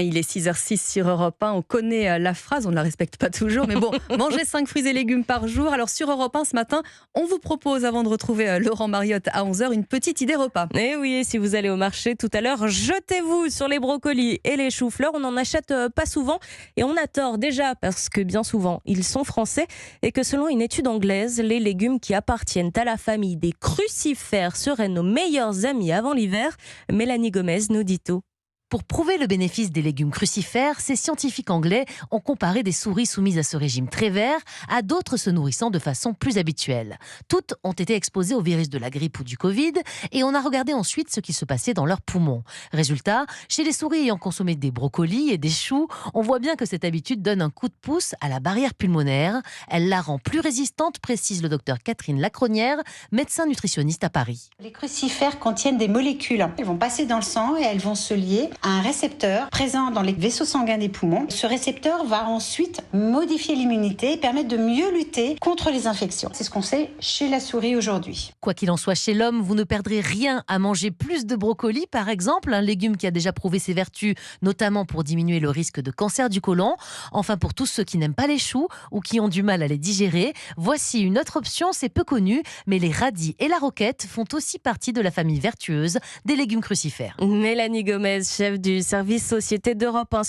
Il est 6h06 sur Europe 1. On connaît la phrase, on ne la respecte pas toujours. Mais bon, manger 5 fruits et légumes par jour. Alors sur Europe 1 ce matin, on vous propose, avant de retrouver Laurent Mariotte à 11h, une petite idée repas. Et oui, et si vous allez au marché tout à l'heure, jetez-vous sur les brocolis et les choux-fleurs. On n'en achète pas souvent et on a tort déjà parce que bien souvent, ils sont français et que selon une étude anglaise, les légumes qui appartiennent à la famille des crucifères seraient nos meilleurs amis avant l'hiver. Mélanie Gomez nous dit tout. Pour prouver le bénéfice des légumes crucifères, ces scientifiques anglais ont comparé des souris soumises à ce régime très vert à d'autres se nourrissant de façon plus habituelle. Toutes ont été exposées au virus de la grippe ou du Covid et on a regardé ensuite ce qui se passait dans leurs poumons. Résultat, chez les souris ayant consommé des brocolis et des choux, on voit bien que cette habitude donne un coup de pouce à la barrière pulmonaire. Elle la rend plus résistante, précise le docteur Catherine Lacronière, médecin nutritionniste à Paris. Les crucifères contiennent des molécules. Elles vont passer dans le sang et elles vont se lier à un récepteur présent dans les vaisseaux sanguins des poumons. Ce récepteur va ensuite modifier l'immunité et permettre de mieux lutter contre les infections. C'est ce qu'on sait chez la souris aujourd'hui. Quoi qu'il en soit, chez l'homme, vous ne perdrez rien à manger plus de brocolis, par exemple, un légume qui a déjà prouvé ses vertus, notamment pour diminuer le risque de cancer du côlon. Enfin, pour tous ceux qui n'aiment pas les choux ou qui ont du mal à les digérer, voici une autre option, c'est peu connu, mais les radis et la roquette font aussi partie de la famille vertueuse des légumes crucifères. Mélanie Gomez, chef du service société d'Europe 1.